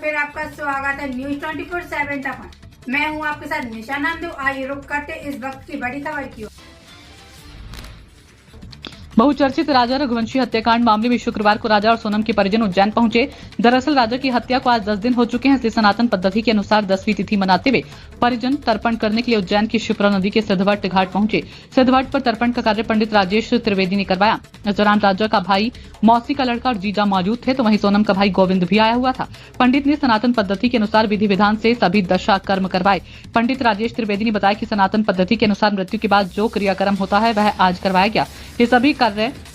फिर आपका स्वागत है न्यूज 24/7 तक। मैं हूं आपके साथ निशा नंदू। आइए रुक करते इस वक्त की बड़ी खबर की ओर। बहुचर्चित राजा रघुवंशी हत्याकांड मामले में शुक्रवार को राजा और सोनम के परिजन उज्जैन पहुंचे। दरअसल राजा की हत्या को आज 10 दिन हो चुके हैं, इसलिए सनातन पद्धति के अनुसार 10वीं तिथि मनाते हुए परिजन तर्पण करने के लिए उज्जैन की शिप्रा नदी के सिद्धवट घाट पहुंचे। सिद्धवट पर तर्पण का कार्य पंडित राजेश त्रिवेदी ने करवाया। इस दौरान राजा का भाई, मौसी का लड़का और जीजा मौजूद थे, तो वहीं सोनम का भाई गोविंद भी आया हुआ था। पंडित ने सनातन पद्धति के अनुसार विधि विधान से सभी दशा कर्म करवाए। पंडित राजेश त्रिवेदी ने बताया कि सनातन पद्धति के अनुसार मृत्यु के बाद जो क्रियाक्रम होता है वह आज करवाया गया। ये सभी कार्य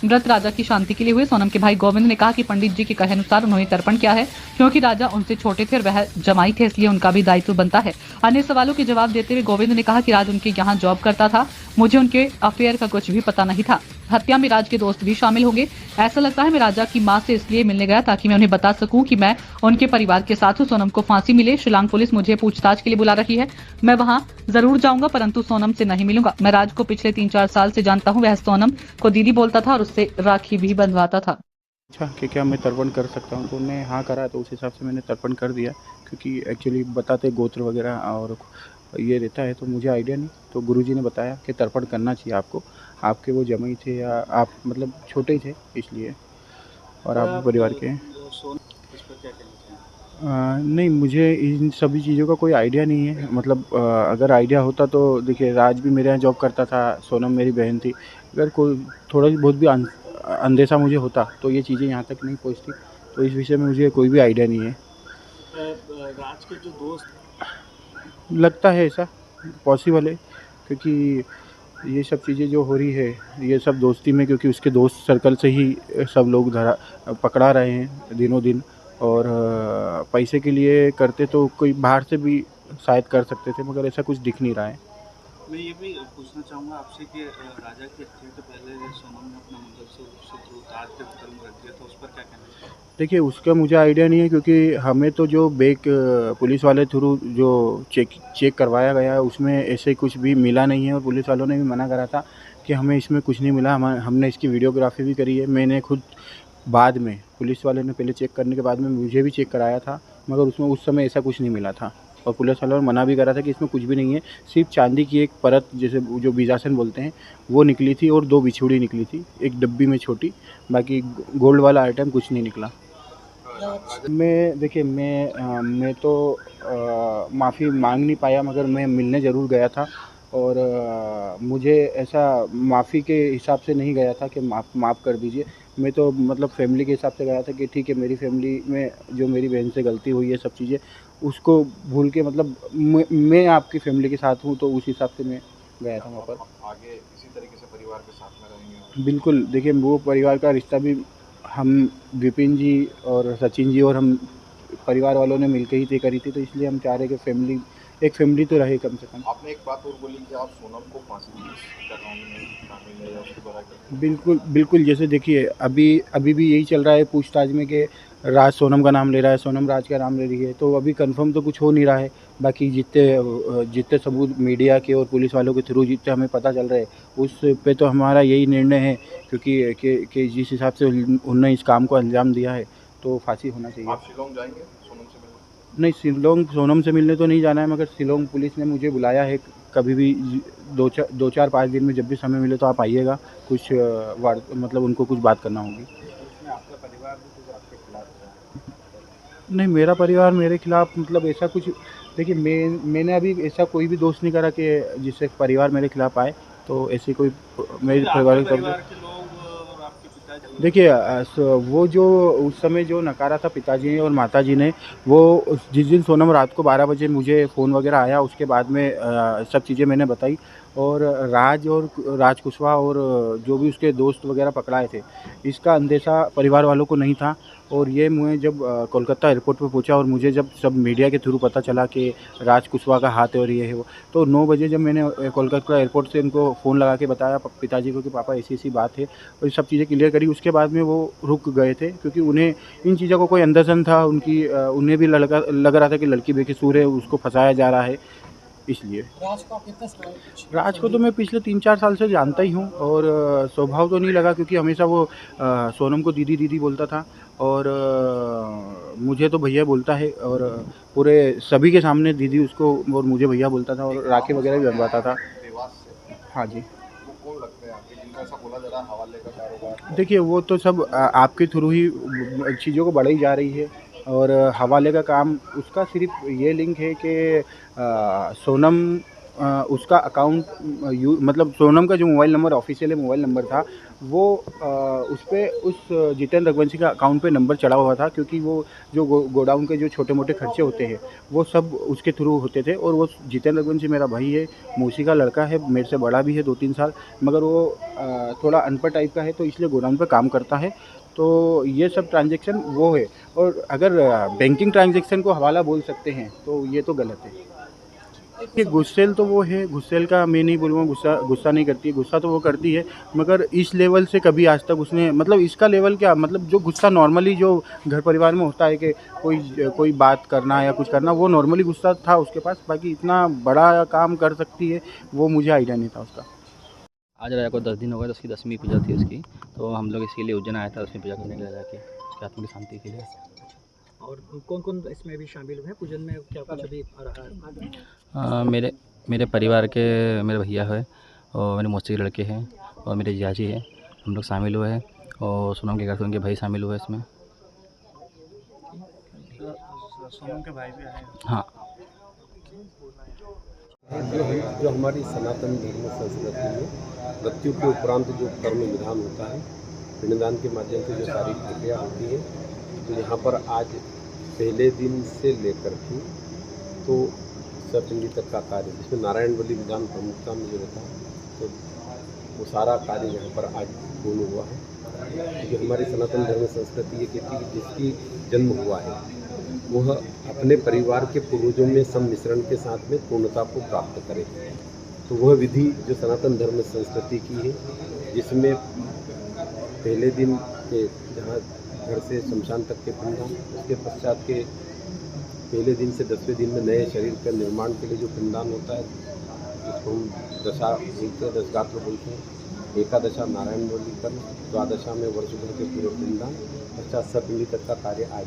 मृत राजा की शांति के लिए हुए। सोनम के भाई गोविंद ने कहा कि पंडित जी के कहे अनुसार उन्होंने तर्पण किया है, क्योंकि राजा उनसे छोटे थे और वह जमाई थे, इसलिए उनका भी दायित्व बनता है। अन्य सवालों के जवाब देते हुए गोविंद ने कहा कि राज उनके यहाँ जॉब करता था, मुझे उनके अफेयर का कुछ भी पता नहीं था। हत्या में राज के दोस्त भी शामिल होंगे। ऐसा लगता है मैं राजा की मां से इसलिए मिलने गया ताकि मैं उन्हें बता सकूं कि मैं उनके परिवार के साथ हूं। सोनम को फांसी मिले। शिलांग पुलिस मुझे पूछताछ के लिए बुला रही है। मैं वहां जरूर जाऊंगा, परंतु सोनम से नहीं मिलूंगा। मैं राज को पिछले 3-4 साल से जानता हूं। वह सोनम को दीदी बोलता था और उससे राखी भी बंधवाता था। अच्छा कि क्या मैं तर्पण कर सकता हूँ, तो उन्होंने हाँ करा, तो उस हिसाब से मैंने तर्पण कर दिया, क्योंकि एक्चुअली बताते गोत्र वगैरह और ये रहता है, तो मुझे आइडिया नहीं। तो गुरुजी ने बताया कि तर्पण करना चाहिए आपको, आपके वो जमाई थे या आप मतलब छोटे ही थे इसलिए, और आप परिवार के नहीं, मुझे इन सभी चीज़ों का कोई आइडिया नहीं है। मतलब अगर आइडिया होता तो देखिए, राज भी मेरे यहाँ जॉब करता था, सोनम मेरी बहन थी। अगर कोई थोड़ा बहुत भी अंदेशा मुझे होता तो ये चीज़ें यहाँ तक नहीं पहुँचती। तो इस विषय में मुझे कोई भी आइडिया नहीं है। राज के जो दोस्त लगता है ऐसा पॉसिबल है, क्योंकि ये सब चीज़ें जो हो रही है ये सब दोस्ती में, क्योंकि उसके दोस्त सर्कल से ही सब लोग पकड़ा रहे हैं दिनों दिन। और पैसे के लिए करते तो कोई बाहर से भी शायद कर सकते थे, मगर ऐसा कुछ दिख नहीं रहा है। मैं ये भी पूछना चाहूँगा आपसे कि राजा की हत्या से पहले सोनम ने अपना मंगलसूत्र ताज के बगल में रख दिया था, उस पर क्या कहना है? देखिए, उसका मुझे आइडिया नहीं है, क्योंकि हमें तो जो बैग पुलिस वाले थ्रू जो चेक करवाया गया है उसमें ऐसे कुछ भी मिला नहीं है, और पुलिस वालों ने भी मना करा था कि हमें इसमें कुछ नहीं मिला। हमने इसकी वीडियोग्राफी भी करी है। मैंने खुद बाद में, पुलिस वाले ने पहले चेक करने के बाद में मुझे भी चेक कराया था, मगर उसमें उस समय ऐसा कुछ नहीं मिला था, और पुलिस वालों ने मना भी करा था कि इसमें कुछ भी नहीं है। सिर्फ चांदी की एक परत, जैसे जो बीजासन बोलते हैं, वो निकली थी, और 2 बिछुड़ी निकली थी एक डब्बी में छोटी। बाकी गोल्ड वाला आइटम कुछ नहीं निकला। देखिए, मैं तो माफ़ी मांग नहीं पाया, मगर मैं मिलने ज़रूर गया था, और मुझे ऐसा माफ़ी के हिसाब से नहीं गया था कि माफ़ कर दीजिए। मैं तो मतलब फैमिली के हिसाब से गया था कि ठीक है, मेरी फैमिली में जो मेरी बहन से गलती हुई है, सब चीज़ें उसको भूल के, मतलब मैं आपकी फैमिली के साथ हूँ, तो उस हिसाब से मैं गया था वहाँ पर। आगे इसी तरीके से परिवार के साथ में रहेंगे? बिल्कुल। देखिए, वो परिवार का रिश्ता भी हम विपिन जी और सचिन जी और हम परिवार वालों ने मिलकर ही तय करी थी, तो इसलिए हम चाह रहे कि एक फैमिली तो रहे कम से कम। आपने एक बात और बोली कि आप सोनम को फांसी करवाने में शामिल है या उसके द्वारा? बिल्कुल, बिल्कुल। जैसे देखिए, अभी भी यही चल रहा है पूछताछ में कि राज सोनम का नाम ले रहा है, सोनम राज का नाम ले रही है, तो अभी कंफर्म तो कुछ हो नहीं रहा है। बाकी जितने सबूत मीडिया के और पुलिस वालों के थ्रू जितने हमें पता चल रहा है, उस पे तो हमारा यही निर्णय है, क्योंकि कि जिस हिसाब से उन्होंने इस काम को अंजाम दिया है, तो फांसी होना चाहिए। आप शिलोंग जाएंगे सोनम से मिलने? नहीं, शिलोंग सोनम से मिलने तो नहीं जाना है, मगर शिलोंग पुलिस ने मुझे बुलाया है। कभी भी 2-4-5 दिन में जब भी समय मिले तो आप आइएगा, कुछ मतलब उनको कुछ बात करना होगी। आपका परिवार भी कुछ आपके खिलाफ है? नहीं, मेरा परिवार मेरे खिलाफ मतलब ऐसा कुछ, देखिए, मैंने अभी ऐसा कोई भी दोष नहीं करा कि जिससे परिवार मेरे खिलाफ आए, तो ऐसे कोई मेरे परिवार के लोग और आपके पिताजी? देखिए, वो जो उस समय जो नकारा था पिताजी ने और माताजी ने, वो जिस दिन सोनम रात को 12 बजे मुझे फ़ोन वगैरह आया, उसके बाद में सब चीज़ें मैंने बताई, और राज कुशवाहा और जो भी उसके दोस्त वगैरह पकड़ाए थे, इसका अंदेशा परिवार वालों को नहीं था। और ये मैं जब कोलकाता एयरपोर्ट पे पहुंचा, और मुझे जब सब मीडिया के थ्रू पता चला कि राज कुशवाहा का हाथ है और ये है वो, तो 9 बजे जब मैंने कोलकाता एयरपोर्ट से उनको फ़ोन लगा के बताया पिताजी को कि पापा ऐसी बात है, और ये सब चीज़ें क्लियर करी, उसके बाद में वो रुक गए थे, क्योंकि उन्हें इन चीज़ों को कोई अंदरसन था। उन्हें भी लग रहा था कि लड़की बेकसूर है, उसको फंसाया जा रहा है। इसलिए राज को तो मैं पिछले 3-4 साल से जानता ही हूँ और स्वभाव तो नहीं लगा क्योंकि हमेशा वो सोनम को दीदी दीदी बोलता था और मुझे तो भैया बोलता है और पूरे सभी के सामने दीदी उसको और मुझे भैया बोलता था और राखी वगैरह भी बनवाता था। हाँ जी, देखिए वो तो सब आपके थ्रू ही चीज़ों को बढ़ाई जा रही है और हवाले का काम उसका सिर्फ ये लिंक है कि सोनम उसका अकाउंट मतलब सोनम का जो mobile number official mobile number था वो उस पर उस जितेंद्र रघुवंशी का अकाउंट पे नंबर चढ़ा हुआ था क्योंकि वो जो गोडाउन के जो छोटे मोटे खर्चे होते हैं वो सब उसके थ्रू होते थे और वो जितेंद्र रघुवंशी मेरा भाई है, मौसी का लड़का है, मेरे से बड़ा भी है 2-3 साल, मगर वो थोड़ा अनपढ़ टाइप का है तो इसलिए गोडाउन पे काम करता है। तो ये सब ट्रांजैक्शन वो है और अगर बैंकिंग ट्रांजैक्शन को हवाला बोल सकते हैं तो ये तो गलत है। ये गुस्सेल तो वो है, गुस्सेल का मैं नहीं बोलूँगा गुस्सा नहीं करती है, गुस्सा तो वो करती है मगर इस लेवल से कभी आज तक उसने मतलब इसका लेवल क्या मतलब जो गुस्सा नॉर्मली जो घर परिवार में होता है कि कोई बात करना या कुछ करना वो नॉर्मली गुस्सा था उसके पास, बाकी इतना बड़ा काम कर सकती है वो मुझे आइडिया नहीं था उसका। आज राजा को 10 दिन हो गए तो उसकी 10वीं पूजा थी उसकी, तो हम लोग इसके लिए उज्जैन आया था उसमें पूजा करने के लिए राजा की उसकी आत्मा की शांति के लिए। और कौन कौन इसमें भी शामिल हुए हैं पूजन में, क्या कुछ अभी आ रहा है? मेरे परिवार के मेरे भैया है और मेरे मौसी के लड़के हैं और मेरे जियाजी हैं, हम लोग शामिल हुए हैं और सोनम के घर से उनके भाई शामिल हुए इसमें। सोनम के भाई भी आए। हाँ, जो हमारी सनातन धर्म संस्कृति में मृत्यु के उपरांत जो कर्म विधान होता है, पिंडदान के माध्यम से जो सारी प्रक्रिया होती है, तो यहाँ पर आज पहले दिन से लेकर के तो सतपिंडी तक का कार्य जिसमें नारायण बलि विधान प्रमुखता में जो रहता है तो वो सारा कार्य यहाँ पर आज पूर्ण हुआ है। क्योंकि हमारी सनातन धर्म संस्कृति ये कहती है कि जिसकी जन्म हुआ है वह अपने परिवार के पूर्वजों में सम्मिश्रण के साथ में पूर्णता को प्राप्त करे। तो वह विधि जो सनातन धर्म संस्कृति की है जिसमें पहले दिन के जहाँ घर से शमशान तक के पिंडदान, उसके पश्चात के पहले दिन से 10वें दिन में नए शरीर के निर्माण के लिए जो पिंडदान होता है जिसको हम दशा बोलते हैं, 10 गात्र बोलते हैं, एकादशा नारायण बलि कर्म, द्वादशा में वर्ष भर के पूरे पिंडदान, पश्चात सतपिंडी तक का कार्य आज